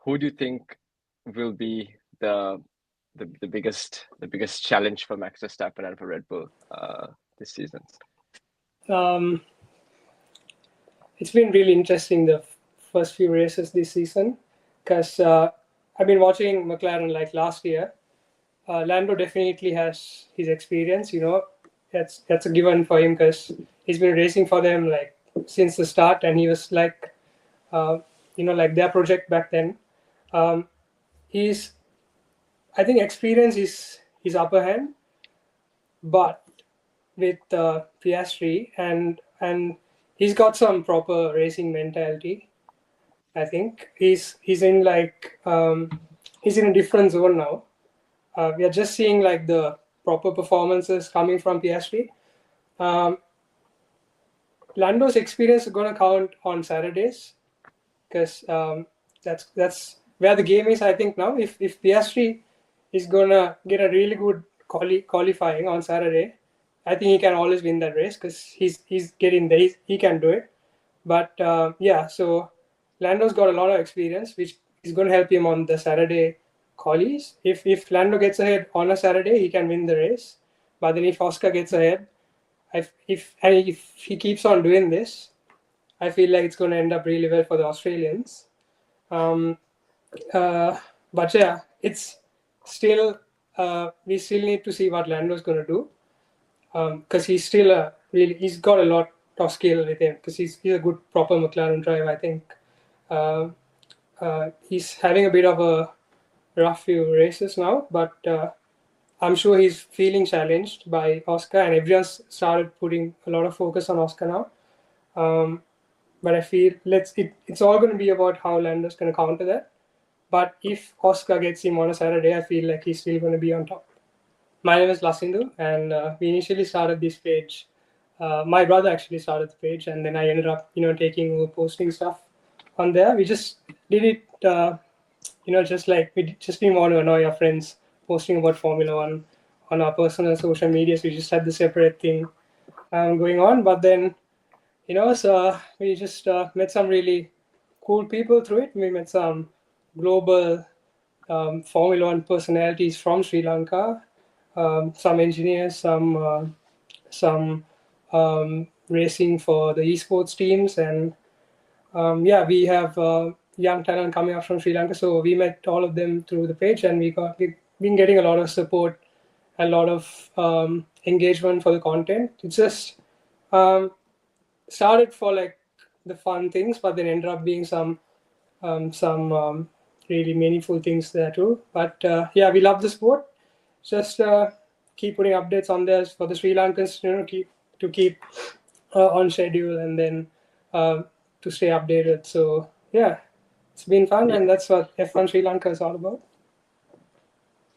who do you think will be the biggest challenge for Max Verstappen and for Red Bull this season? It's been really interesting the first few races this season, because I've been watching McLaren like last year. Lando definitely has his experience, that's a given for him, because he's been racing for them like since the start, and he was like like their project back then. I think experience is his upper hand, but with Piastri and he's got some proper racing mentality. I think he's in like he's in a different zone now. We are just seeing like the proper performances coming from Piastri. Lando's experience is going to count on Saturdays, because that's where the game is. I think now, if Piastri is going to get a really good qualifying on Saturday, I think he can always win that race, because he's getting there. He can do it. But so Lando's got a lot of experience, which is going to help him on the Saturday qualies. If Lando gets ahead on a Saturday, he can win the race. But then if Oscar gets ahead, if he keeps on doing this, I feel like it's going to end up really well for the Australians. But yeah, it's still we still need to see what Lando's going to do, because he's still he's got a lot of skill with him, because he's a good proper McLaren driver. I think he's having a bit of a rough few races now, but I'm sure he's feeling challenged by Oscar, and everyone's started putting a lot of focus on Oscar now. But I feel it's all going to be about how Lando's going to counter that. But if Oscar gets him on a Saturday, I feel like he's still going to be on top. My name is Lasindu, and we initially started this page. My brother actually started the page, and then I ended up, taking over posting stuff on there. We just did it, just like we just didn't want to annoy our friends posting about Formula One on our personal social media. So we just had the separate thing going on. But then, so we just met some really cool people through it. We met some global Formula One personalities from Sri Lanka, some engineers, some racing for the esports teams, and we have young talent coming up from Sri Lanka. So we met all of them through the page, and we've been getting a lot of support, a lot of engagement for the content. It's just started for like the fun things, but then ended up being some really meaningful things there too. But we love the sport. Just keep putting updates on there for the Sri Lankans, keep on schedule, and then to stay updated. So it's been fun, and that's what F1 Sri Lanka is all about.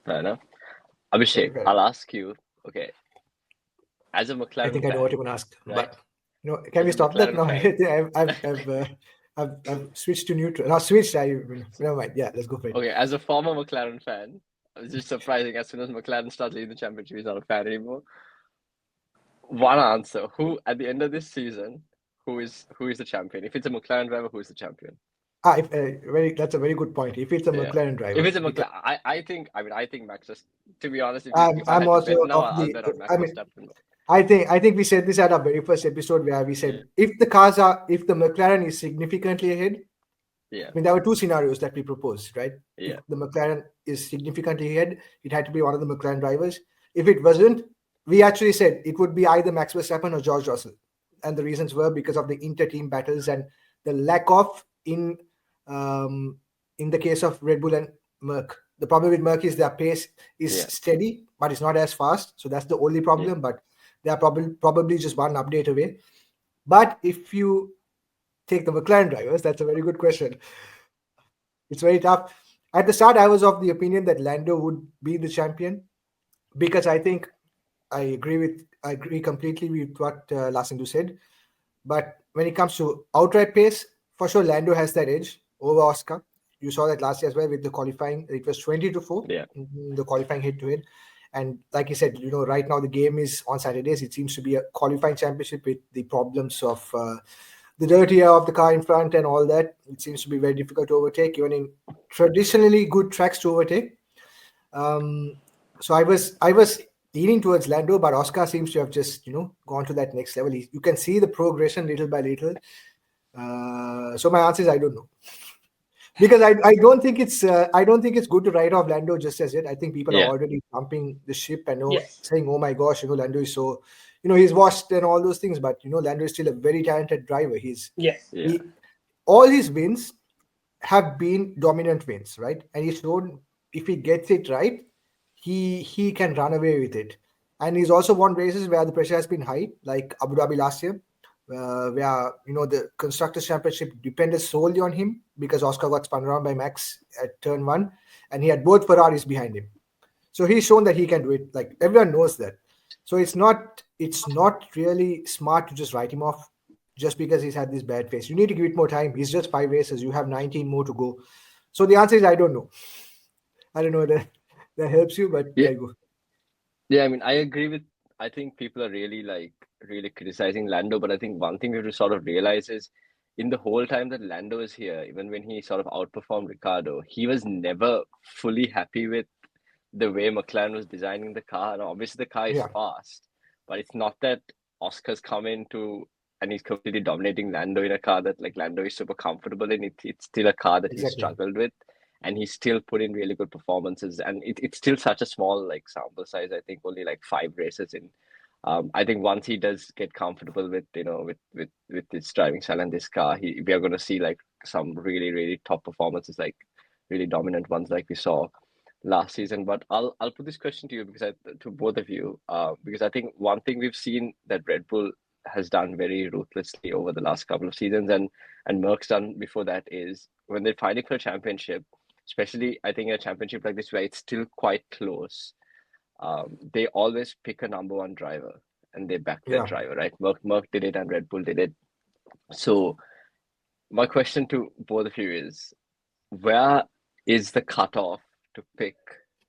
Fair enough. Abhishek, I'll ask you. Okay, as a McLaren, I think I know what you're going to ask, right? But can we stop that now? I've switched to neutral. Not switched. Never mind. Yeah, let's go for it. Okay, as a former McLaren fan, it's just surprising. As soon as McLaren starts leading the championship, he's not a fan anymore. One answer: who at the end of this season, who is the champion? If it's a McLaren driver, who is the champion? That's a very good point. If it's a McLaren driver, if it's a McLaren, I think Max. Just to be honest, I'm also of the. I think we said this at our very first episode, where we said if the McLaren is significantly ahead. Yeah. I mean, there were two scenarios that we proposed, right? Yeah. If the McLaren is significantly ahead, it had to be one of the McLaren drivers. If it wasn't, we actually said it would be either Max Verstappen or George Russell. And the reasons were because of the inter-team battles and the lack of in the case of Red Bull and Merc. The problem with Merc is their pace is steady, but it's not as fast. So that's the only problem. But they are probably just one update away. But if you take the McLaren drivers, that's a very good question. It's very tough. At the start, I was of the opinion that Lando would be the champion, because I think I agree completely with what Lasindu said. But when it comes to outright pace, for sure Lando has that edge over Oscar. You saw that last year as well with the qualifying. It was 20-4 in the qualifying head-to-head. And like you said, right now the game is on Saturdays. It seems to be a qualifying championship with the problems of the dirty air of the car in front and all that. It seems to be very difficult to overtake. Even in traditionally good tracks to overtake. So I was leaning towards Lando, but Oscar seems to have just gone to that next level. You can see the progression little by little. So my answer is I don't know, because I don't think it's good to write off Lando just as yet. I think people are already pumping the ship and saying, oh my gosh, Lando is so he's washed and all those things, but Lando is still a very talented driver. All his wins have been dominant wins, right? And he's shown if he gets it right, he can run away with it. And he's also won races where the pressure has been high, like Abu Dhabi last year, where the Constructors' Championship depended solely on him because Oscar got spun around by Max at turn 1, and he had both Ferraris behind him. So he's shown that he can do it. Like, everyone knows that. So it's not really smart to just write him off just because he's had this bad phase. You need to give it more time. He's just 5 races. You have 19 more to go. So the answer is I don't know. I don't know whether that helps you, but there you go. Yeah, I mean, I agree with. I think people are really criticizing Lando, but I think one thing we have to sort of realize is, in the whole time that Lando is here, even when he sort of outperformed Ricciardo, he was never fully happy with the way McLaren was designing the car. And obviously the car is fast, but it's not that Oscar's come into and he's completely dominating Lando in a car that like Lando is super comfortable in. It's still a car that he's struggled with, and he's still put in really good performances. And it's still such a small like sample size. I think only like 5 races in. I think once he does get comfortable with with his driving style and this car, we are going to see like some really really top performances, like really dominant ones like we saw last season. But I'll put this question to you to both of you, because I think one thing we've seen that Red Bull has done very ruthlessly over the last couple of seasons, and Merck's done before that, is when they're fighting for a championship, especially I think a championship like this where it's still quite close, they always pick a number 1 driver and they back their driver, right? Merck did it and Red Bull did it. So my question to both of you is, where is the cutoff to pick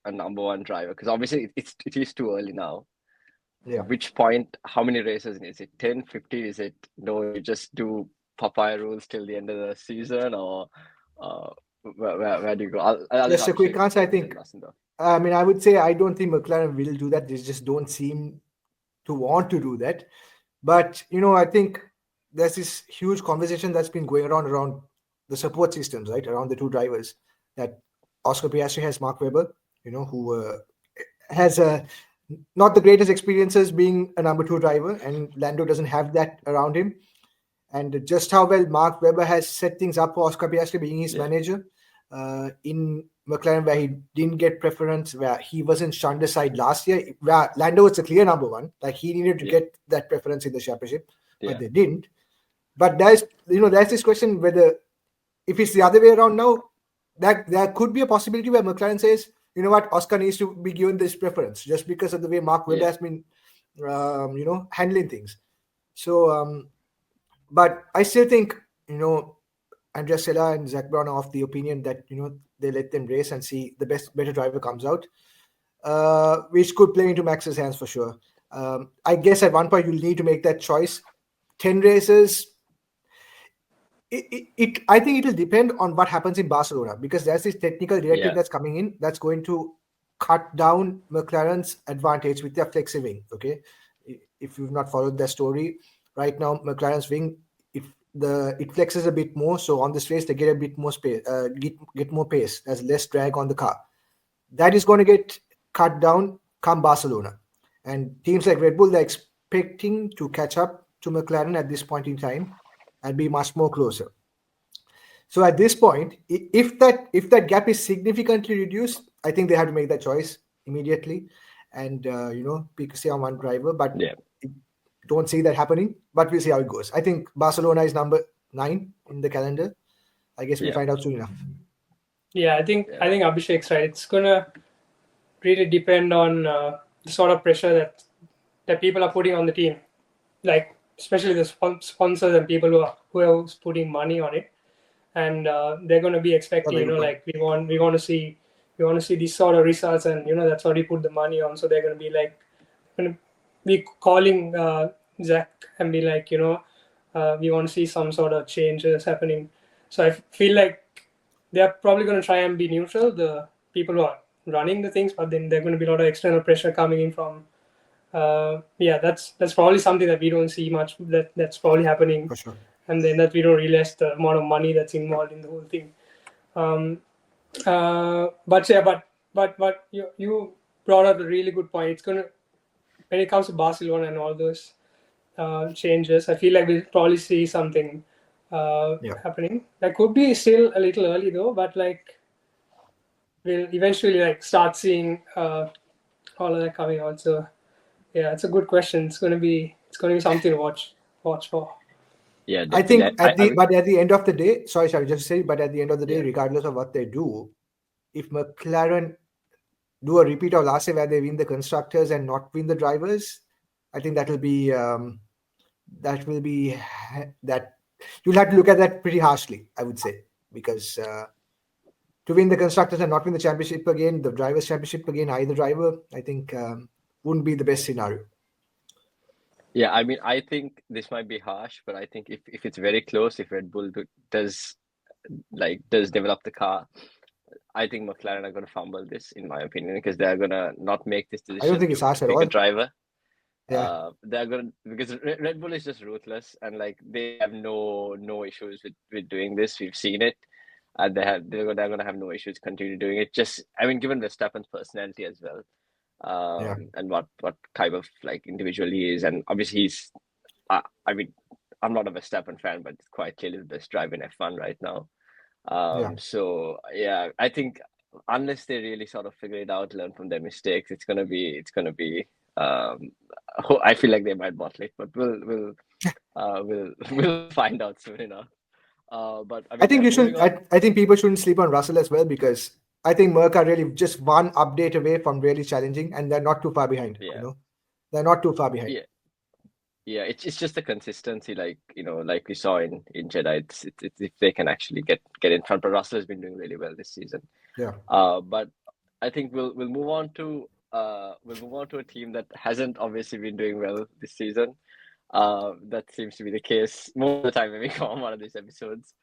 a number 1 driver? Because obviously it is too early now. Which point, how many races is it? 10, 15? Is it no, you just do Papaya rules till the end of the season, or where do you go? I'll just a quick answer. I think I would say I don't think McLaren will do that. They just don't seem to want to do that. But I think there's this huge conversation that's been going around the support systems, right, around the 2 drivers, that Oscar Piastri has Mark Webber, who has not the greatest experiences being a number 2 driver, and Lando doesn't have that around him. And just how well Mark Webber has set things up for Oscar Piastri being his manager in McLaren, where he didn't get preference, where he wasn't shunned aside last year, where Lando was a clear number 1. Like, he needed to get that preference in the championship, but they didn't. But there's this question whether, if it's the other way around now, that there could be a possibility where McLaren says, you know what, Oscar needs to be given this preference just because of the way Mark Webber has been, handling things. So, but I still think, Andrea Sella and Zach Brown are of the opinion that, they let them race and see the better driver comes out, which could play into Max's hands for sure. I guess at one point you'll need to make that choice. 10 races, I think it'll depend on what happens in Barcelona, because there's this technical directive that's coming in that's going to cut down McLaren's advantage with their flexi wing. Okay, if you've not followed their story, right now McLaren's wing it flexes a bit more, so on this race they get a bit more space, get more pace. There's less drag on the car. That is going to get cut down come Barcelona, and teams like Red Bull, they're expecting to catch up to McLaren at this point in time and be much more closer. So at this point, if that gap is significantly reduced, I think they have to make that choice immediately and pick say on 1 driver. But don't see that happening. But we'll see how it goes. I think Barcelona is number 9 in the calendar. I guess we'll find out soon enough. Yeah, I think Abhishek's right. It's gonna really depend on the sort of pressure that people are putting on the team, like especially the sponsors and people who are putting money on it, and they're going to be expecting, like we want to see these sort of results, and that's what we put the money on. So they're going to be like, going to be calling Zach and be like, we want to see some sort of changes happening. So I feel like they're probably going to try and be neutral, the people who are running the things, but then there's going to be a lot of external pressure coming in from. That's probably something that we don't see much. That's probably happening, For sure. and then that we don't realize the amount of money that's involved in the whole thing. But you brought up a really good point. It's gonna, when it comes to Barcelona and all those changes, I feel like we'll probably see something happening. That could be still a little early though, but like we'll eventually like start seeing all of that coming out. So yeah, it's a good question. It's gonna be something to watch for. Yeah, I think definitely. but at the end of the day, sorry, just say, but at the end of the day, Yeah. regardless of what they do, if McLaren do a repeat of last year where they win the constructors and not win the drivers, I think that you'll have to look at that pretty harshly, I would say, because to win the constructors and not win the championship again, the drivers' championship again, either driver, I think wouldn't be the best scenario. Yeah, I mean, I think this might be harsh, but I think if it's very close, if Red Bull does develop the car, I think McLaren are going to fumble this, in my opinion, because they're going to not make this decision I don't think it's harsh to at pick a all. driver. Yeah. They're going to, because Red Bull is just ruthless, and like they have no issues with doing this. We've seen it, and they're going to have no issues continue doing it. Just, I mean, given Verstappen's personality as well. And what type of like individual he is, and obviously he's I mean, I'm not a Verstappen fan, but it's quite clearly the best driver in F1 right now. So yeah, I think unless they really sort of figure it out, learn from their mistakes, it's gonna be I feel like they might bottle it, but we'll find out soon enough. But I mean, I think yeah, you should. I think people shouldn't sleep on Russell as well, because I think Merc are really just one update away from really challenging, and they're not too far behind. Yeah. You know, they're not too far behind. Yeah, it's just the consistency, like like we saw in Jeddah. It's if they can actually get in front. But Russell has been doing really well this season. Yeah. But I think we'll move on to a team that hasn't obviously been doing well this season. That seems to be the case most of the time when we come on one of these episodes.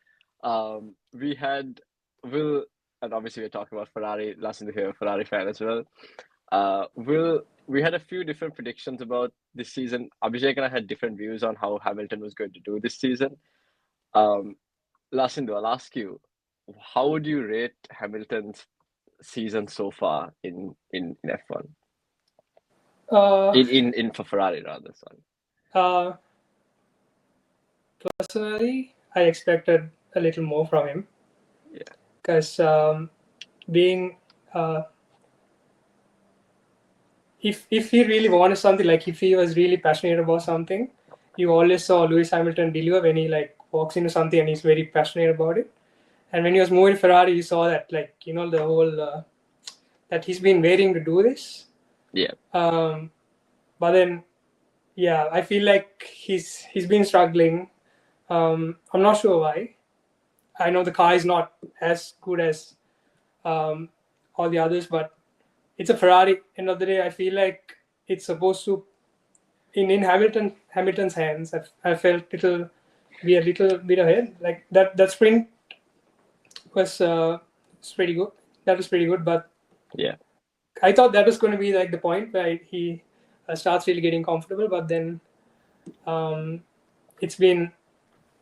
We had Will, and obviously we're talking about Ferrari. Lasindu here, Ferrari fan as well. We had a few different predictions about this season. Abhishek and I had different views on how Hamilton was going to do this season. Lasindu, I'll ask you, how would you rate Hamilton's season so far in F1? In for Ferrari rather, sorry. Personally, I expected a little more from him. Yeah. Because being if he really wanted something, like if he was really passionate about something, you always saw Lewis Hamilton deliver when he like walks into something and he's very passionate about it. And when he was moving Ferrari, you saw that, like, the whole that he's been waiting to do this. Yeah. But then, yeah, I feel like he's been struggling. I'm not sure why. I know the car is not as good as all the others, but it's a Ferrari. End of the day, I feel like it's supposed to, in Hamilton's hands. I felt it'll be a little bit ahead. Like that sprint was pretty good. That was pretty good, but yeah, I thought that was going to be like the point where he starts really getting comfortable. But then it's been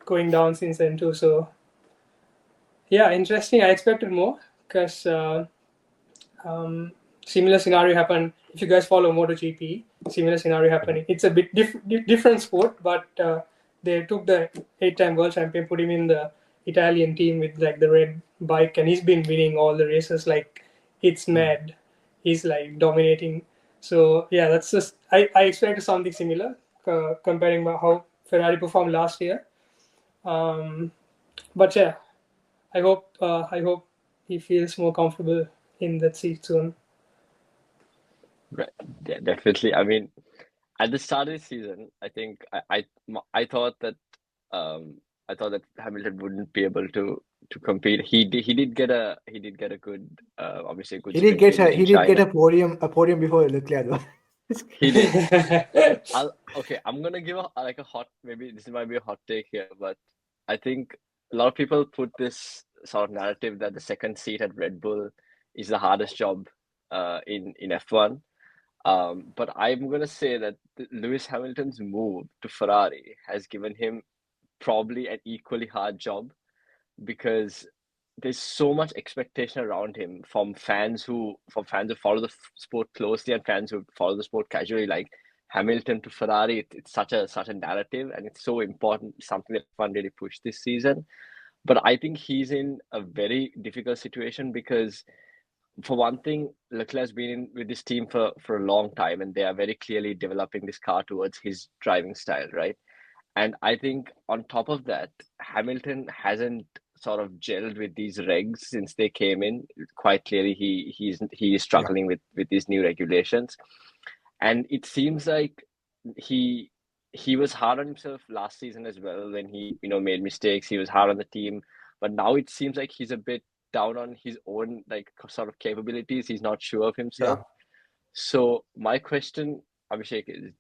going down since then too. So yeah, interesting. I expected more, because similar scenario happened. If you guys follow MotoGP, similar scenario happening. It's a bit different sport, but they took the 8-time world champion, put him in the Italian team with like the red bike, and he's been winning all the races. Like, it's mad. He's like dominating. So yeah, that's just I expected something similar, comparing how Ferrari performed last year. But yeah, I hope he feels more comfortable in that seat soon. Right. Yeah, definitely. I mean, at the start of the season, I think I thought that Hamilton wouldn't be able to compete. He did get a good obviously a good. He did get a podium before Leclerc though. He did. I'm gonna give a hot, maybe this might be a hot take here, but I think a lot of people put this sort of narrative that the second seat at Red Bull is the hardest job in F1. But I'm gonna say that Lewis Hamilton's move to Ferrari has given him probably an equally hard job, because there's so much expectation around him from fans who follow the sport closely and fans who follow the sport casually. Like, Hamilton to Ferrari, it's such a narrative, and it's so important, something that F1 really pushed this season. But I think he's in a very difficult situation because, for one thing, Leclerc's been in with this team for a long time, and they are very clearly developing this car towards his driving style, right? And I think on top of that, Hamilton hasn't sort of gelled with these regs since they came in. Quite clearly, he is struggling with these new regulations, and it seems like he was hard on himself last season as well when he made mistakes. He was hard on the team, but now it seems like he's a bit down on his own sort of capabilities. He's not sure of himself. Yeah. So my question, Abhishek, is: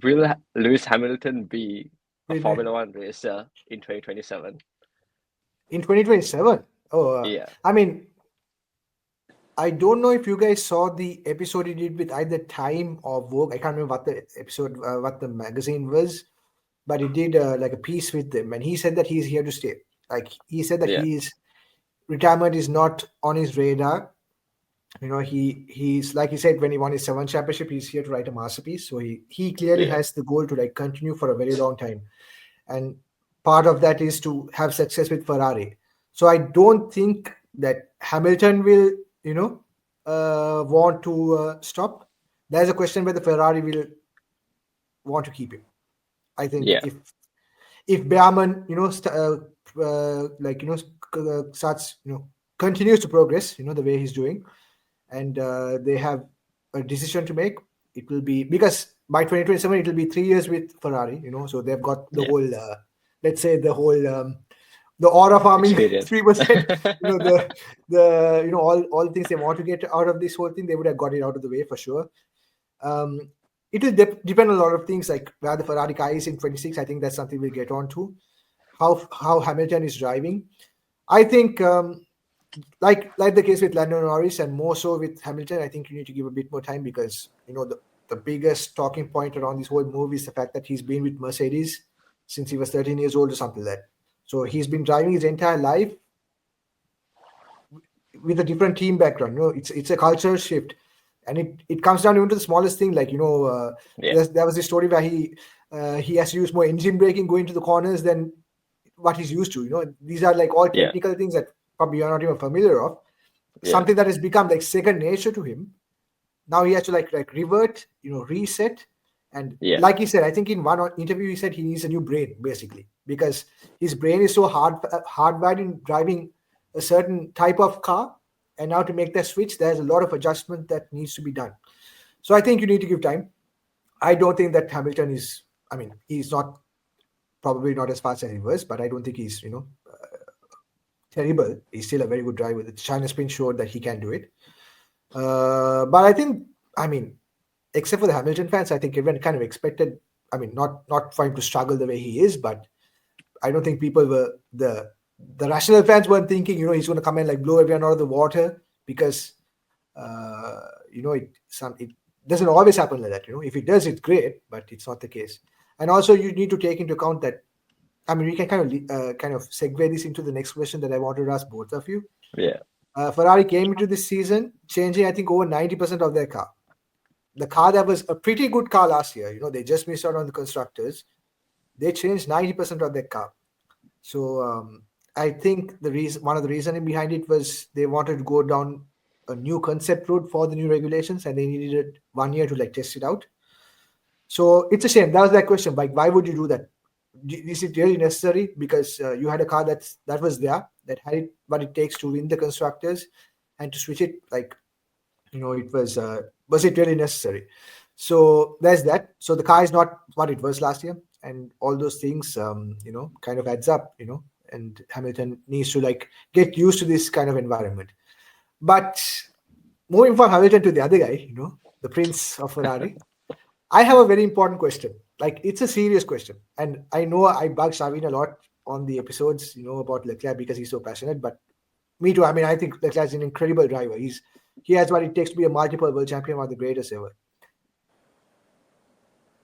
will Lewis Hamilton be a Formula One racer in 2027? In 2027? Yeah. I mean, I don't know if you guys saw the episode he did with either Time or Vogue. I can't remember what the episode, what the magazine was, but he did like a piece with them, and he said that he's here to stay. Like, he said that his retirement is not on his radar. He's like he said, when he won his 7th championship, he's here to write a masterpiece. So he clearly has the goal to continue for a very long time, and part of that is to have success with Ferrari. So I don't think that Hamilton will want to stop. There's a question whether Ferrari will want to keep him. I think if Behrman starts continues to progress the way he's doing, and they have a decision to make, it will be, because by 2027 it will be 3 years with Ferrari, so they've got the whole let's say the whole the aura farming 3%, all the things they want to get out of this whole thing, they would have got it out of the way for sure. It will depend on a lot of things, like where the Ferrari car is in 26. I think that's something we'll get on to. How Hamilton is driving. I think like the case with Lando Norris, and more so with Hamilton, I think you need to give a bit more time, because the biggest talking point around this whole move is the fact that he's been with Mercedes since he was 13 years old or something like that. So he's been driving his entire life with a different team background. It's a cultural shift, and it comes down even to the smallest thing. Like there was this story where he has to use more engine braking going to the corners than what he's used to. These are all technical things that probably you're not even familiar of. Something that has become second nature to him. Now he has to revert, reset. And like he said, I think in one interview he said he needs a new brain, basically, because his brain is so hardwired in driving a certain type of car, and now to make that switch, there's a lot of adjustment that needs to be done. So I think you need to give time. I don't think that Hamilton is, he's probably not as fast as he was, but I don't think he's, terrible. He's still a very good driver. The China Sprint showed that he can do it. But I think, except for the Hamilton fans, I think everyone kind of expected, not for him to struggle the way he is, but I don't think people were, the rational fans weren't thinking, he's going to come and blow everyone out of the water, because, it doesn't always happen like that. If it does, it's great, but it's not the case. And also you need to take into account that, we can kind of segue this into the next question that I wanted to ask both of you. Yeah. Ferrari came into this season changing, I think, over 90% of their car. The car that was a pretty good car last year, they just missed out on the constructors. They changed 90% of their car. So I think one of the reasoning behind it was they wanted to go down a new concept route for the new regulations, and they needed 1 year to test it out. So it's a shame. That was that question. Why would you do that? Is it really necessary? Because you had a car that was there, that had what it takes to win the constructors, and to switch it, it was it really necessary? So there's that. So the car is not what it was last year, and all those things, kind of adds up, and Hamilton needs to get used to this kind of environment. But moving from Hamilton to the other guy, the Prince of Ferrari, I have a very important question. It's a serious question, and I know I bug Shavin a lot on the episodes, about Leclerc because he's so passionate. But me too. I mean, I think Leclerc is an incredible driver. He has what it takes to be a multiple world champion, one of the greatest ever.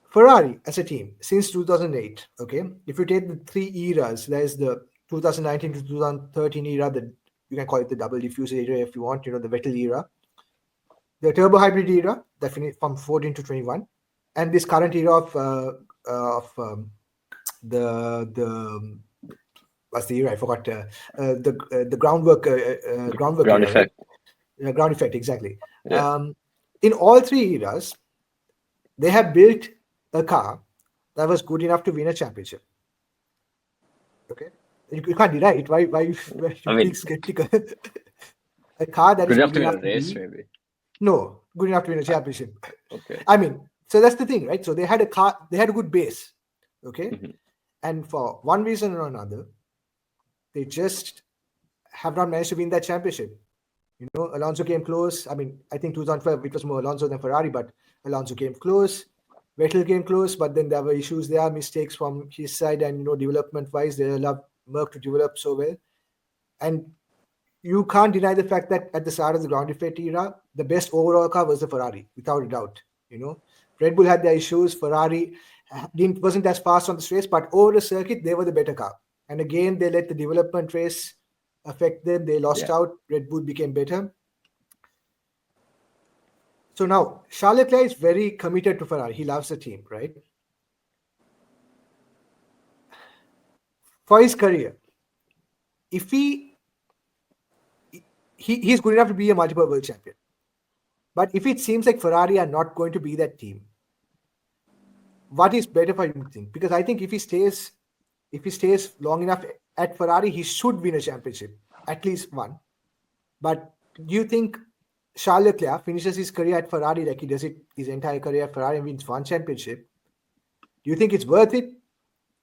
Ferrari as a team since 2008. Okay, if you take the 3 eras, there's the 2019 to 2013 era. You can call it the double diffuser era if you want. The Vettel era, the turbo hybrid era that finished from 14 to 21, and this current era of the what's the year? I forgot. The groundwork Ground era, effect. Right? Ground effect, exactly. Yeah. In all 3 eras, they have built a car that was good enough to win a championship. Okay, you can't deny it. Why you being skeptical? A car that Good is enough good to win enough a race, maybe. No, good enough to win a championship. Okay. I mean, so that's the thing, right? So they had a car, they had a good base, okay, and for one reason or another, they just have not managed to win that championship. Alonso came close. I mean, I think 2012 it was more Alonso than Ferrari, but Alonso came close. Vettel came close, but then there were issues there, mistakes from his side, and development-wise, they allowed Merck to develop so well. And you can't deny the fact that at the start of the ground effect era, the best overall car was the Ferrari, without a doubt. Red Bull had their issues. Ferrari wasn't as fast on the race, but over the circuit, they were the better car. And again, they let the development race affect them. They lost out. Red Bull became better. So now, Charles Leclerc is very committed to Ferrari. He loves the team, right? For his career, if he's good enough to be a multiple world champion. But if it seems like Ferrari are not going to be that team, what is better for him to think? Because I think if he stays long enough at Ferrari, he should win a championship, at least one. But do you think Charles Leclerc finishes his career at Ferrari like he does it his entire career at Ferrari and wins one championship? Do you think it's worth it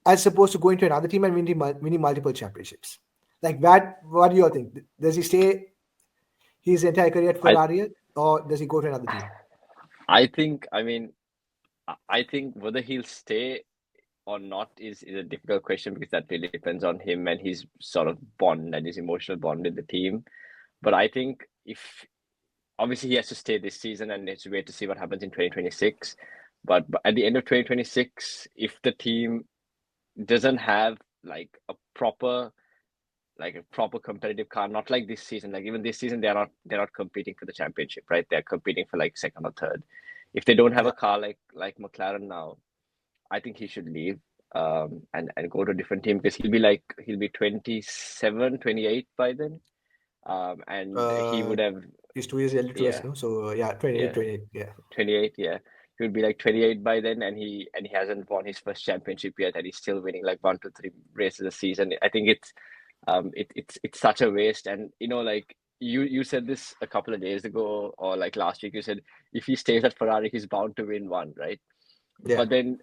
as opposed to going to another team and winning multiple championships? Like that, what do you all think? Does he stay his entire career at Ferrari or does he go to another team? I think whether he'll stay or not is a difficult question because that really depends on him and his sort of bond and his emotional bond with the team. But I think if obviously he has to stay this season and has to wait to see what happens in 2026. But at the end of 2026, if the team doesn't have like a proper competitive car, not like this season, like even this season they're not competing for the championship, right? They're competing for like second or third. If they don't have a car like McLaren now, I think he should leave and go to a different team because he'll be 27, 28 by then. And he would have. He's 2 years elder to us, no? So 28, yeah. 28, yeah. He would be like 28 by then, and he hasn't won his first championship yet, and he's still winning like 1, 2, 3 races a season. I think it's such a waste, and like you said this a couple of days ago or like last week. You said if he stays at Ferrari, he's bound to win one, right? Yeah. But then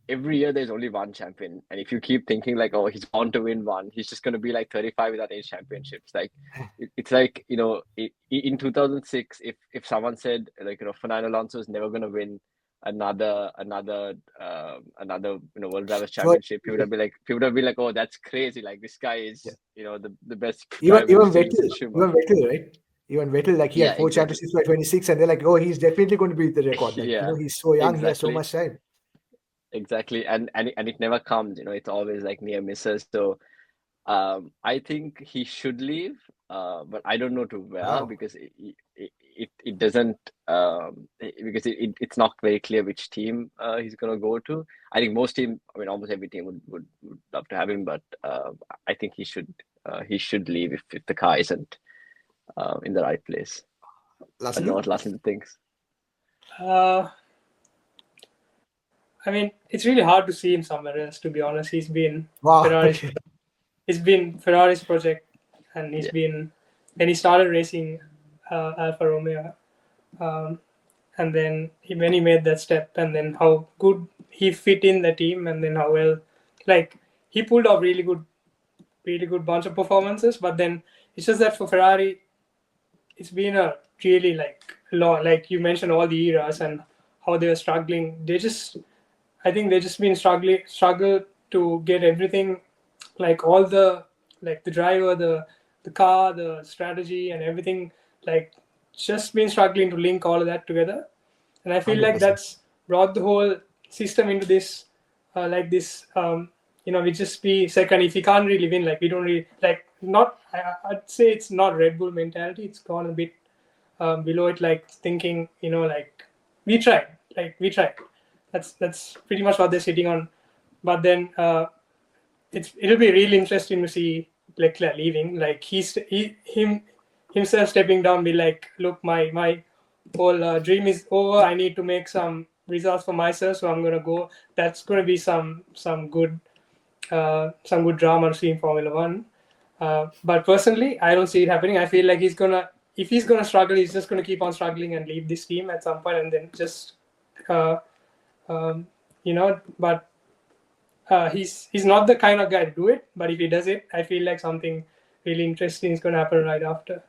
every year there's only one champion, and if you keep thinking like, oh, he's bound to win one, he's just going to be like 35 without any championships. Like it's like in 2006, if someone said like Fernando Alonso is never going to win another World Drivers Championship, people would be like, oh, that's crazy, like this guy is the best even driver Vettel, right? Even Vettel, like he had 4 championships by 26, and they're like, oh, he's definitely going to beat the record. Like, he's so young, he has so much time. Exactly, and it never comes. It's always like near misses. So, I think he should leave, but I don't know to where because it doesn't because it's not very clear which team he's gonna go to. I think most team, I mean, almost every team would love to have him, but I think he should leave if the car isn't in the right place. I don't know what Lasindu thinks. I mean, it's really hard to see him somewhere else, to be honest. He's been it's been Ferrari's project, and he's been when he started racing Alfa Romeo, and then when he made that step, and then how good he fit in the team, and then how well, like he pulled off really good bunch of performances. But then it's just that for Ferrari, it's been a really like you mentioned all the eras and how they were struggling. I think they just been struggle to get everything like all the driver, the car, the strategy, and everything, like just been struggling to link all of that together. And I feel like 100%. that's brought the whole system into this, we just be second. If we can't really win, like we don't really like not. I'd say it's not Red Bull mentality. It's gone a bit below it, like thinking, like we tried. That's pretty much what they're sitting on. But then it'll be really interesting to see Leclerc leaving. Like himself stepping down, be like, look, my whole dream is over. I need to make some results for myself, so I'm gonna go. That's gonna be some good drama to see in Formula One. But personally, I don't see it happening. I feel like if he's gonna struggle, he's just gonna keep on struggling and leave this team at some point, and then just But he's not the kind of guy to do it. But if he does it, I feel like something really interesting is gonna happen right after,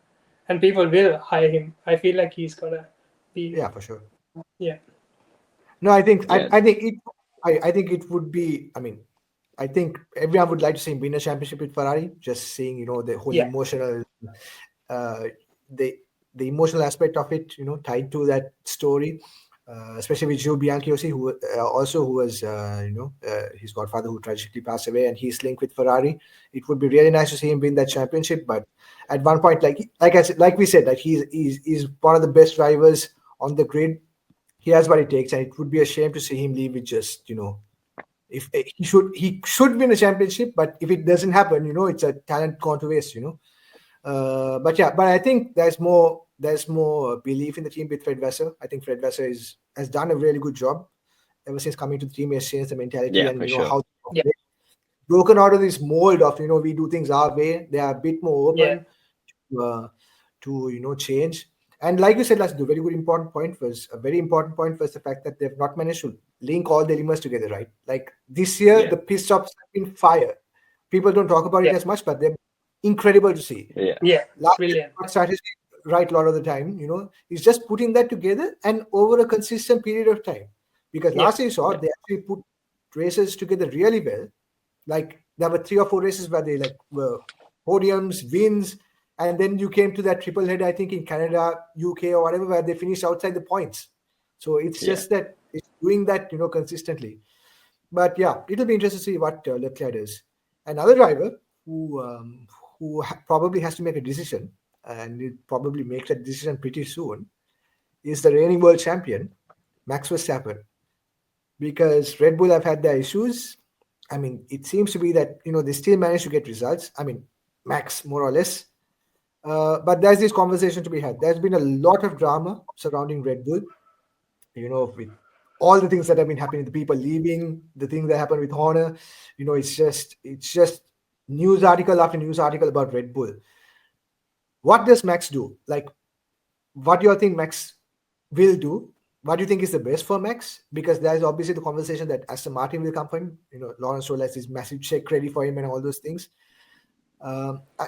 and people will hire him. I feel like he's gonna be. Yeah, for sure. Yeah. No, I think Yeah. I think it would be. I mean, I think everyone would like to see him win a championship with Ferrari. Just seeing, the whole Yeah. emotional, the emotional aspect of it, tied to that story, especially with Joe Bianchi, who was, his godfather who tragically passed away, and he's linked with Ferrari. It would be really nice to see him win that championship. But at one point, like we said, he's one of the best drivers on the grid. He has what it takes, and it would be a shame to see him leave with just, if he should win a championship, but if it doesn't happen, it's a talent gone to waste, but I think there's more belief in the team with Fred Vassar. I think Fred Vassar has done a really good job ever since coming to the team. He has changed the mentality, Yeah, and for sure. how Yeah. broken out of this mold of we do things our way. They are a bit more open to change. And like you said, the very important point was the fact that they've not managed to link all the elements together, right? Like this year, the pit stops have been fire. People don't talk about it as much, but they're incredible to see. Yeah, Last brilliant. strategy right a lot of the time, is just putting that together and over a consistent period of time. Because last year you saw they actually put races together really well. Like there were 3 or 4 races where they were podiums, wins, and then you came to that triple head, I think in Canada, UK, or whatever, where they finished outside the points. So it's just that it's doing that, consistently. But yeah, it'll be interesting to see what Leclerc does. Another driver who probably has to make a decision, and he'll probably make that decision pretty soon, is the reigning world champion, Max Verstappen. Because Red Bull have had their issues. I mean, it seems to be that, they still manage to get results. I mean, Max, more or less. But there's this conversation to be had. There's been a lot of drama surrounding Red Bull, with all the things that have been happening, the people leaving, the things that happened with Horner. It's just news article after news article about Red Bull. What does Max do? Like, what do you think Max will do? What do you think is the best for Max? Because there's obviously the conversation that Aston Martin will come for him. Lawrence Stroll has this massive check ready for him and all those things.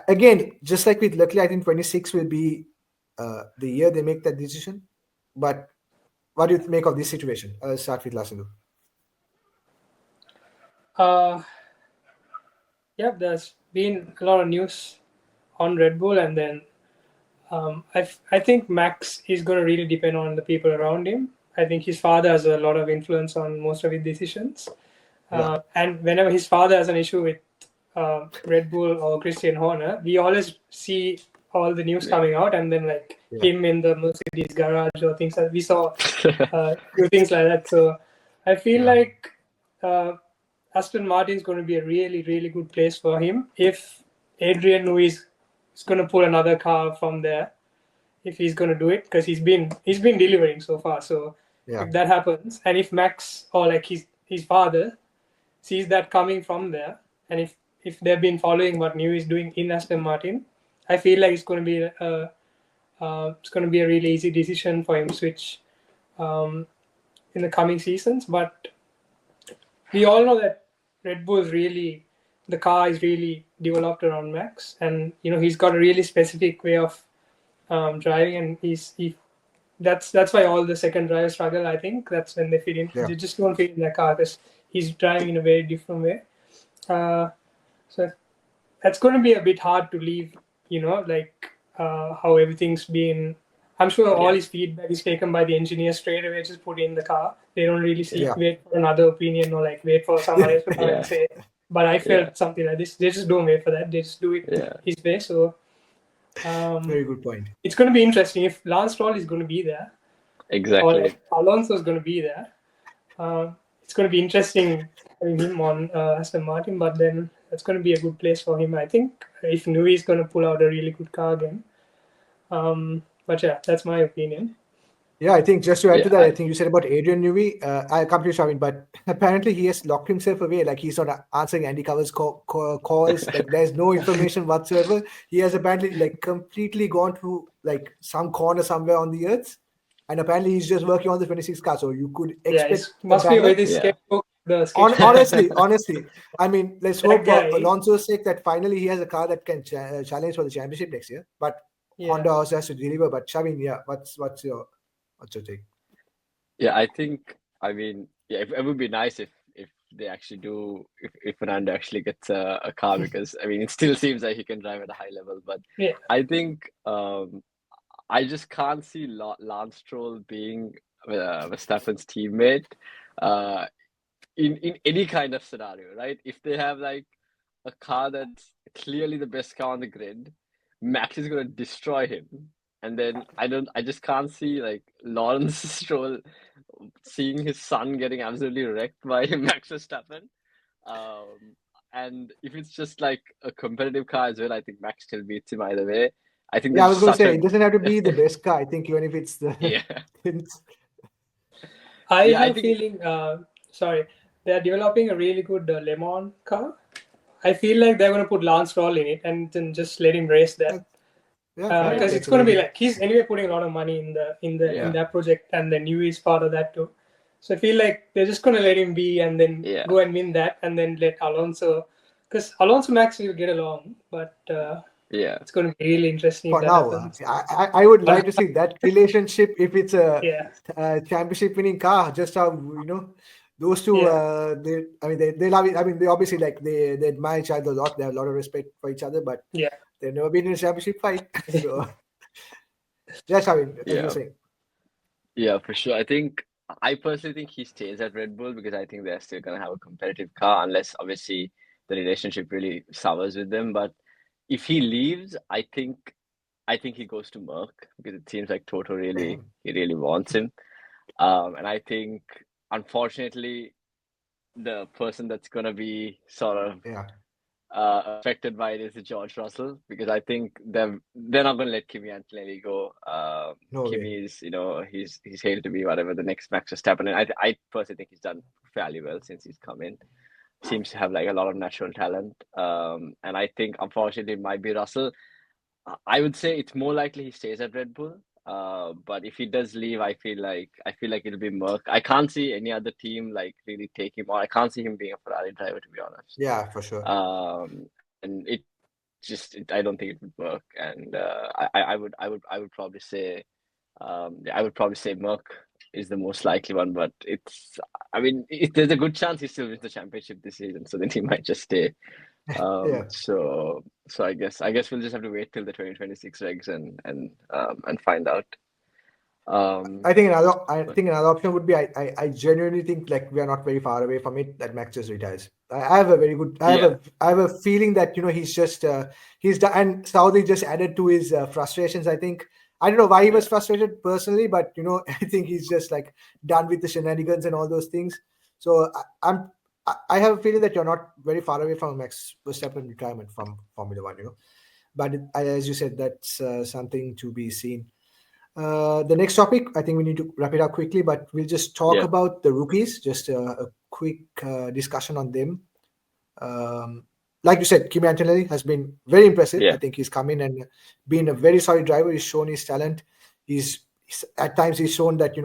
Again, just like with Leclerc, I think 26 will be the year they make that decision. But what do you make of this situation? I'll start with Lasindu. There's been a lot of news on Red Bull, and then I think Max is going to really depend on the people around him. I think his father has a lot of influence on most of his decisions. And whenever his father has an issue with Red Bull or Christian Horner, we always see all the news coming out, and then him in the Mercedes garage or things like that. We saw a few things like that. So I feel like Aston Martin is going to be a really, really good place for him if Adrian Newey is going to pull another car from there. If he's going to do it, because he's been delivering so far. So if that happens, and if Max or his father sees that coming from there, and if they've been following what Newey is doing in Aston Martin, I feel like it's going to be a really easy decision for him to switch in the coming seasons. But we all know that Red Bull the car is really developed around Max, and he's got a really specific way of driving, and that's why all the second drivers struggle. I think that's when they fit in. They just don't fit in their car because he's driving in a very different way. So that's going to be a bit hard to leave, how everything's been. I'm sure all his feedback is taken by the engineer straight away, just put in the car. They don't really wait for another opinion or wait for someone else to come and say. But I felt something like this. They just don't wait for that. They just do it his way. So very good point. It's going to be interesting if Lance Stroll is going to be there. Exactly. Or Alonso is going to be there. It's going to be interesting having him on Aston Martin, but then it's going to be a good place for him. I think if Nui is going to pull out a really good car again. But yeah, that's my opinion. Yeah, I think just to add to that, I think you said about Adrian Newey. I come to you, Shavin, but apparently he has locked himself away. Like he's not answering Andy Cover's calls. Like there's no information whatsoever. He has apparently completely gone to some corner somewhere on the earth, and apparently he's just working on the 26 car. So you could expect. Must be with his sketchbook. Honestly, I mean, let's hope for Alonso's sake that finally he has a car that can challenge for the championship next year. But Honda also has to deliver. But Shavin, what's your take? Yeah, I think, it would be nice if they actually do, if Fernando actually gets a car, because it still seems like he can drive at a high level, but I think I just can't see Lance Stroll being Verstappen's teammate in any kind of scenario, right? If they have a car that's clearly the best car on the grid, Max is going to destroy him. And then I just can't see Lawrence Stroll seeing his son getting absolutely wrecked by Max Verstappen. And if it's just a competitive car as well, I think Max still beats him either way. I think I was going to say, it doesn't have to be the best car. I think even if it's the... I have a feeling, they're developing a really good Le Mans car. I feel like they're going to put Lance Stroll in it and then just let him race that. Because it's going to be he's anyway putting a lot of money in that project, and then Newey is part of that too. So I feel like they're just going to let him be and then go and win that, and then let Alonso, because Alonso Max will get along, but it's going to be really interesting. For now, I would like to see that relationship if it's a championship winning car. Just how those two, they love it. They obviously they admire each other a lot. They have a lot of respect for each other, but they've never been in a championship fight. So that's how you're saying. Yeah, for sure. I personally think he stays at Red Bull because I think they're still gonna have a competitive car, unless obviously the relationship really sours with them. But if he leaves, I think he goes to Merck, because it seems like Toto he really wants him. And I think, unfortunately, the person that's going to be sort of affected by it is George Russell, because I think they're not going to let Kimi Antonelli go. Kimi is, he's hailed to be whatever the next Max Verstappen, and I personally think he's done fairly well since he's come in. Seems to have a lot of natural talent, and I think unfortunately it might be Russell. I would say it's more likely he stays at Red Bull. But if he does leave, I feel like it'll be Merck. I can't see any other team really take him on. I can't see him being a Ferrari driver, to be honest. Yeah, for sure. And I don't think it would work. And I would probably say Merck is the most likely one. But there's a good chance he still wins the championship this season, so then he might just stay. So I guess we'll just have to wait till the 2026 regs and find out. I think another option would be I genuinely think we are not very far away from it that Max just retires. I have a feeling that he's just he's done, and Saudi just added to his frustrations. I think I don't know why he was frustrated personally, but I think he's just done with the shenanigans and all those things. So I have a feeling that you're not very far away from Max Verstappen retirement from Formula One, But as you said, that's something to be seen. The next topic, I think we need to wrap it up quickly, but we'll just talk about the rookies, just a quick discussion on them. Like you said, Kimi Antonelli has been very impressive. I think he's come in and been a very solid driver. He's shown his talent. At times he's shown that,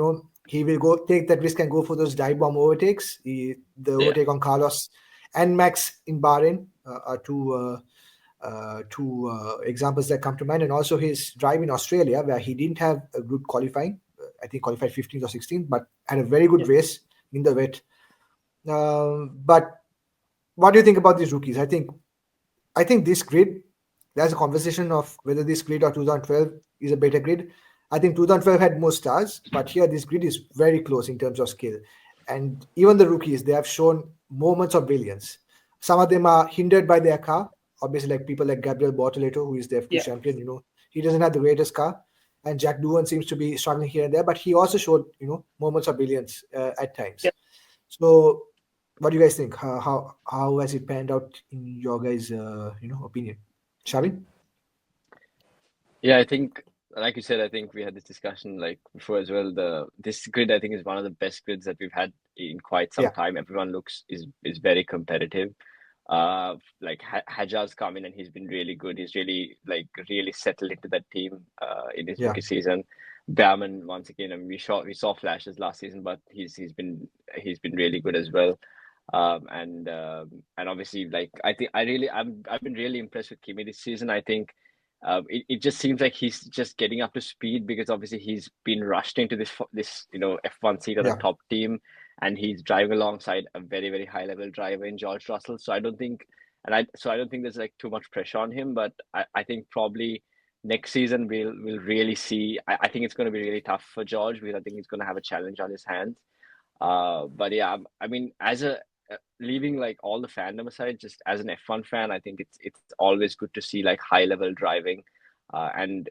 he will go take that risk and go for those dive bomb overtakes. The overtake on Carlos and Max in Bahrain are two examples that come to mind, and also his drive in Australia, where he didn't have a good qualifying. I think qualified 15th or 16th, but had a very good race in the wet. But what do you think about these rookies? I think I think this grid, there's a conversation of whether this grid or 2012 is a better grid. I think 2012 had more stars, but here this grid is very close in terms of skill. And even the rookies, they have shown moments of brilliance. Some of them are hindered by their car. Obviously, like people like Gabriel Bortoleto, who is the F2 Yeah. champion, he doesn't have the greatest car. And Jack Doohan seems to be struggling here and there, but he also showed, moments of brilliance at times. Yeah. So, what do you guys think? How has it panned out in your guys' opinion? Shavin? Yeah, I think, like you said, I think we had this discussion like before as well. This grid, I think, is one of the best grids that we've had in quite some Yeah. time. Everyone is very competitive. Like Hajar's come in and he's been really good. He's really settled into that team in his Yeah. rookie season. Behrman, once again, I mean, we saw flashes last season, but he's been really good as well. And obviously, like I've been really impressed with Kimi this season. I think it just seems like he's just getting up to speed because obviously he's been rushed into this F1 seat at the Yeah. top team, and he's driving alongside a very, very high level driver in George Russell. So I don't think there's like too much pressure on him. But I think probably next season we'll really see. I think it's going to be really tough for George because I think he's going to have a challenge on his hands. But yeah, I mean, as a leaving like all the fandom aside, just as an F1 fan, I think it's always good to see like high level driving, and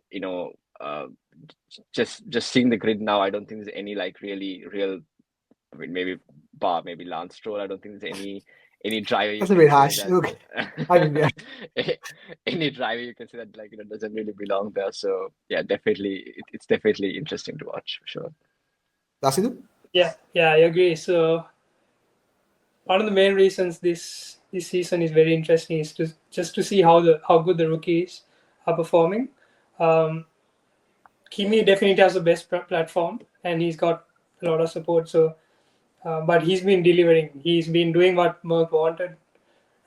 just seeing the grid now. I don't think there's any like really real. I mean, maybe Lance Stroll. I don't think there's any driver you That's a can bit say harsh. that Okay. I mean, yeah. any driver you can say that like doesn't really belong there. So yeah, definitely it's definitely interesting to watch for sure. Lasindu? Yeah, I agree. So one of the main reasons this season is very interesting is to see how good the rookies are performing. Kimi definitely has the best platform, and he's got a lot of support. So, but he's been delivering. He's been doing what Merck wanted,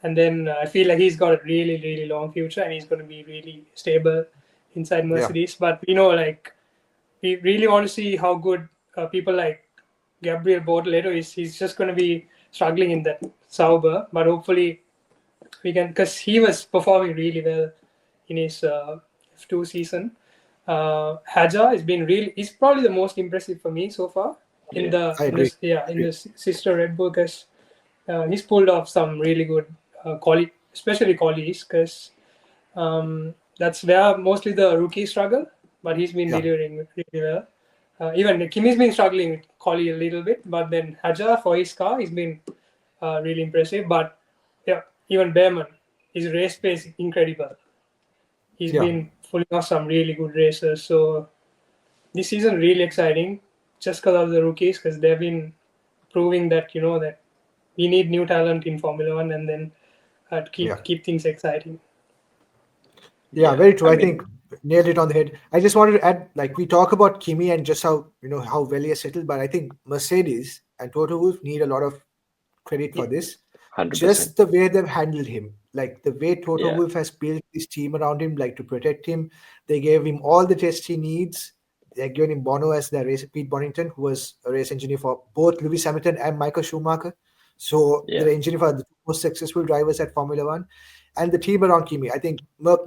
and then I feel like he's got a really, really long future, and he's going to be really stable inside Mercedes. But like we really want to see how good people like Gabriel Bortoleto is. He's just going to be struggling in that Sauber, but hopefully we can, because he was performing really well in his F2 season. Hajar has been he's probably the most impressive for me so far in I agree. in the sister Red Bull, because he's pulled off some really good quality, especially qualities, because that's where mostly the rookies struggle, but he's been delivering really well. Even Kimi's been struggling with quali a little bit, but then Hajar for his car, he's been really impressive. But yeah, even Behrman, his race pace is incredible. He's been pulling off some really good races. So this season really exciting, just because of the rookies, because they've been proving that that we need new talent in Formula One, and then to keep things exciting. Yeah, very true. I think nailed it on the head. I just wanted to add, like we talk about Kimi and just how how well he has settled, but I think Mercedes and Toto Wolff need a lot of credit for this. 100%. Just the way they've handled him, like the way Toto Wolff has built his team around him, like to protect him. They gave him all the tests he needs. They're giving him Bono as their race, Pete Bonington, who was a race engineer for both Lewis Hamilton and Michael Schumacher. So they're engineer for the most successful drivers at Formula One, and the team around Kimi. I think Merck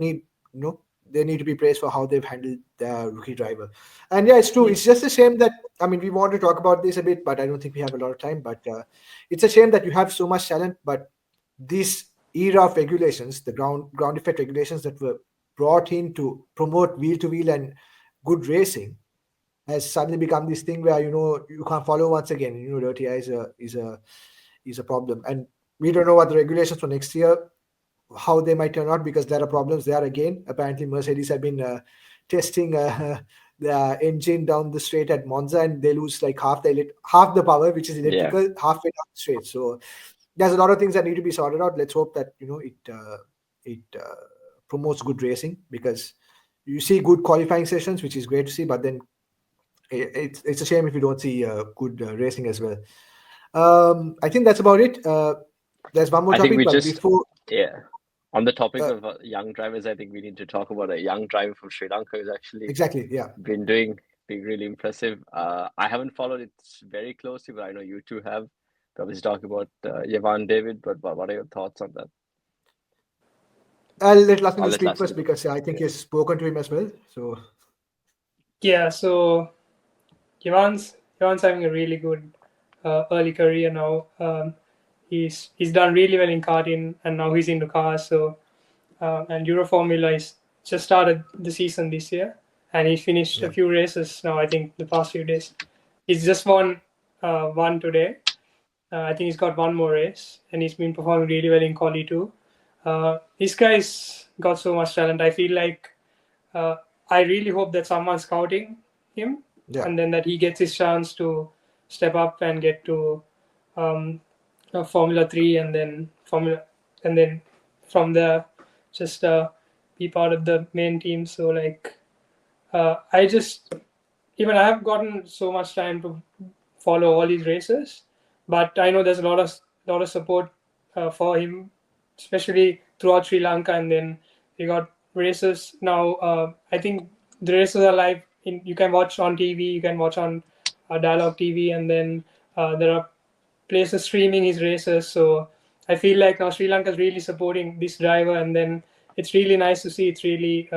they need to be praised for how they've handled their rookie driver. And yeah, it's true. It's just a shame that, I mean, we want to talk about this a bit, but I don't think we have a lot of time. But it's a shame that you have so much talent, but this era of regulations, the ground effect regulations that were brought in to promote wheel to wheel and good racing, has suddenly become this thing where you can't follow once again. Dirty eye is a problem, and we don't know what the regulations for next year, how they might turn out, because there are problems there again. Apparently, Mercedes have been testing the engine down the straight at Monza, and they lose like half the power, which is electrical, halfway down the straight. So there's a lot of things that need to be sorted out. Let's hope that it promotes good racing, because you see good qualifying sessions, which is great to see, but then it's a shame if you don't see good racing as well. I think that's about it. There's one more topic, but before on the topic of young drivers, I think we need to talk about a young driver from Sri Lanka who's actually been really impressive. I haven't followed it very closely, but I know you two have. Obviously, talk about Yavan David, but what are your thoughts on that? I'll let I'll Lasindu let speak Lasindu first go because first. I think Yeah. he's spoken to him as well. So Yeah, so Ivan's having a really good early career now. He's done really well in karting, and now he's into cars. So and Euro Formula is just started the season this year, and he finished a yeah, few races now. I think the past few days, he's just won one today. I think he's got one more race, and he's been performing really well in quali too. This guy's got so much talent. I feel like uh, I really hope that someone's scouting him, yeah, and then that he gets his chance to step up and get to um, Formula Three, and then from there just be part of the main team. So like I just even I have gotten so much time to follow all these races, but I know there's a lot of support for him, especially throughout Sri Lanka, and then we got races now. I think the races are live. You can watch on TV, you can watch on Dialogue TV, and then there are places streaming his races. So I feel like now Sri Lanka is really supporting this driver, and then it's really nice to see. It's really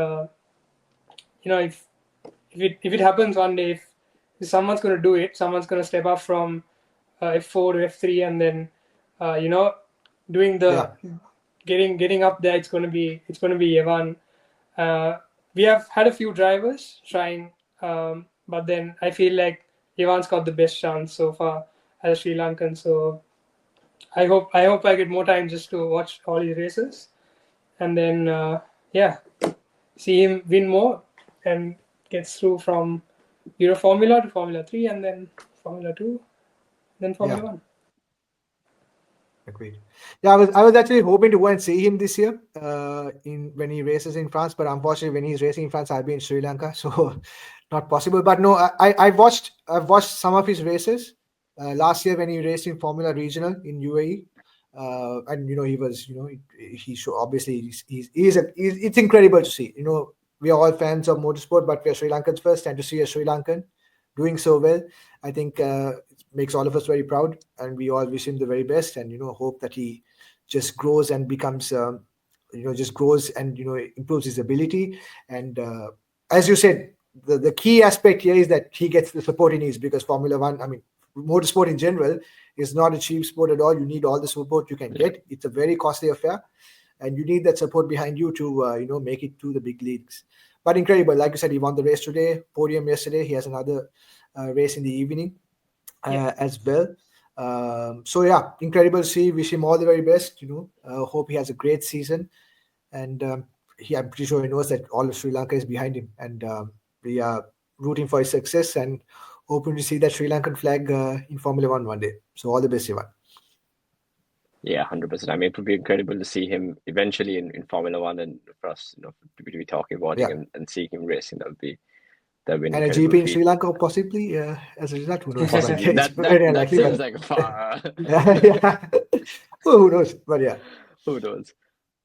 if it happens one day, if someone's going to do it, someone's going to step up from F4 to F3, and then doing yeah. the getting up there. It's going to be Evan. We have had a few drivers trying, but then I feel like Evan's got the best chance so far as a Sri Lankan. So I hope I get more time just to watch all his races, and then yeah, see him win more and gets through from Euro Formula to Formula 3, and then Formula 2, then Formula Yeah. 1. Agreed. Yeah, I was actually hoping to go and see him this year, in when he races in France, but unfortunately, when he's racing in France, I'll be in Sri Lanka, so not possible. But no, I've watched some of his races. Last year when he raced in Formula Regional in UAE, and he was, he show obviously it's incredible to see. We are all fans of motorsport, but we're Sri Lankans first, and to see a Sri Lankan doing so well, I think it makes all of us very proud, and we all wish him the very best, and hope that he just grows and becomes, just grows and improves his ability. And as you said, the key aspect here is that he gets the support he needs, because Formula One, I mean, motorsport in general is not a cheap sport at all. You need all the support you can get. It's a very costly affair, and you need that support behind you to make it to the big leagues. But incredible, like you said, he won the race today, podium yesterday. He has another race in the evening Yeah. as well. So yeah, incredible to see. Wish him all the very best. Hope he has a great season, and I'm pretty sure he knows that all of Sri Lanka is behind him, and we are rooting for his success and hoping to see that Sri Lankan flag in Formula One day. So all the best, Ivan. Yeah, 100%. I mean, it would be incredible to see him eventually in Formula One, and for us, to be talking about Yeah, him and seeing him racing. That'd be an and a incredible GP in feat. Sri Lanka possibly as a result. Who knows? But Possibly. yeah, it's That that very that unlikely. seems But like far. yeah. Well, who knows? But yeah. Who knows?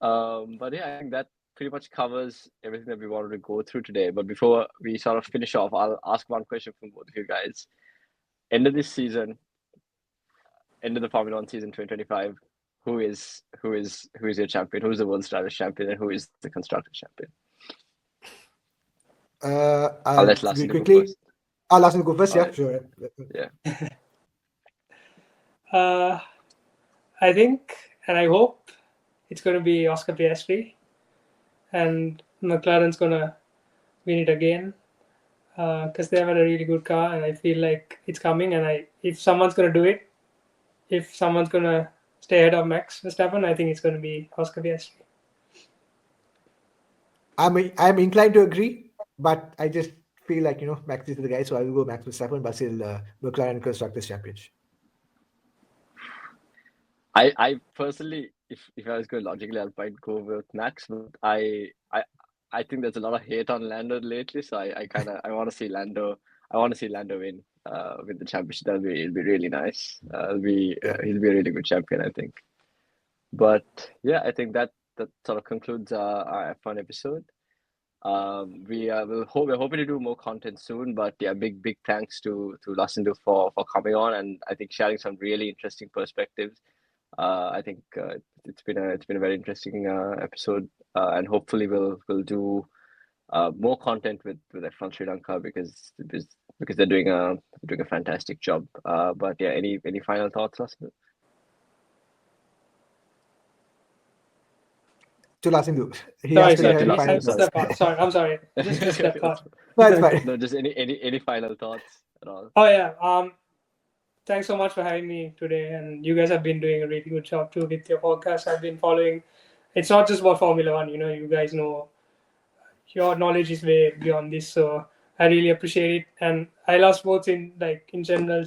But yeah, I think that pretty much covers everything that we wanted to go through today. But before we sort of finish off, I'll ask one question from both of you guys. End of this season, end of the Formula One season 2025, who is your champion? Who's the World Drivers' champion, and who is the Constructors' champion? I'll let We Lasindu go quickly. first. I'll ask him to go first. All Yeah, right. sure. Yeah. Uh, I think and I hope it's going to be Oscar Piastri, and McLaren's going to win it again because they have had a really good car, and I feel like it's coming. And if someone's going to do it, if someone's going to stay ahead of Max Verstappen, I think it's going to be Oscar Piastri. I'm inclined to agree, but I just feel like Max is the guy, so I will go Max Verstappen, but still McLaren Constructors Championship. I personally, if I was going logically, I'll probably go with Max, but I think there's a lot of hate on Lando lately, so I want to see Lando. I want to see Lando win the championship. It'll be really nice. Yeah. He'll be a really good champion, I think. But yeah, I think that sort of concludes our F1 episode. We're hoping to do more content soon, but yeah, big thanks to Lasindu for coming on, and I think sharing some really interesting perspectives I think it's been a very interesting episode, and hopefully we'll do more content with F1 Sri Lanka because they're doing a fantastic job. But yeah, any final thoughts, Lasindu? To Lasindu. He Sorry, asked me to sorry. have any I final missed thoughts. that part. Sorry, I'm sorry. Just that part. No, it's fine. No, just any final thoughts at all? Oh yeah. Thanks so much for having me today, and you guys have been doing a really good job too with your podcast. I've been following. It's not just about Formula One. You guys know your knowledge is way beyond this, so I really appreciate it. And I love sports in general.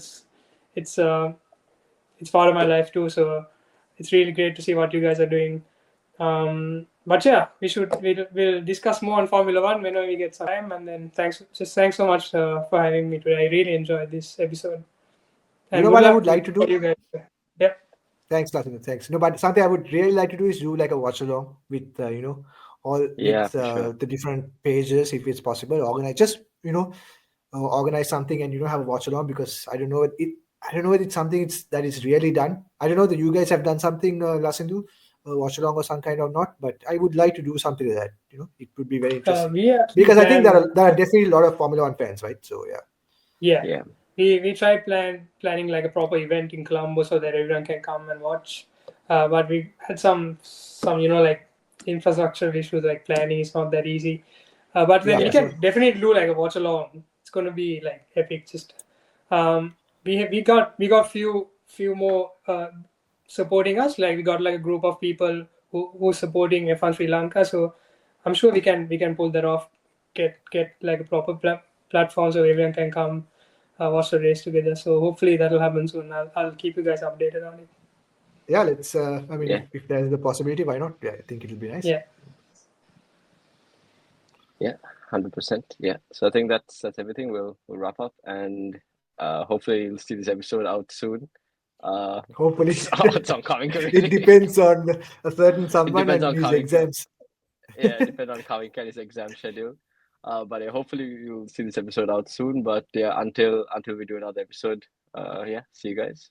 It's part of my life too. So it's really great to see what you guys are doing. But yeah, we'll discuss more on Formula One whenever we get some time. And then thanks so much for having me today. I really enjoyed this episode. And You know good what I luck would like to for do? you guys. Yeah. Thanks, Lasindu. Thanks. No, but something I would really like to do is do like a watch along with all Yeah, with for sure. the different pages if it's possible. Organize something and have a watch along, because I don't know it. I don't know if it's something that is really done. I don't know that you guys have done something, Lasindu, watch along or some kind of not. But I would like to do something like that. It would be very interesting, We actually because I think planned. there are definitely a lot of Formula One fans, right? So yeah. Yeah. Yeah. We tried planning like a proper event in Colombo so that everyone can come and watch. But we had some like infrastructure issues, like planning is not that easy. But then Yeah, we sure. can definitely do like a watch along. It's gonna be like epic. Just we got few more supporting us. Like we got like a group of people who's supporting F1 Sri Lanka. So I'm sure we can pull that off. Get like a proper platform so everyone can come watch the race together. So hopefully that'll happen soon. I'll keep you guys updated on it. Yeah, let's. I mean, Yeah. if there's the possibility, why not? Yeah, I think it'll be nice. Yeah. Yeah, 100%. Yeah. So I think that's everything. We'll wrap up, and hopefully you'll see this episode out soon. Hopefully, It's on coming. it depends on a certain someone depends and on his coming. exams. Yeah, it depends on Kavin Kelly's exam schedule. But yeah, hopefully you'll see this episode out soon. But yeah, until we do another episode, yeah, see you guys.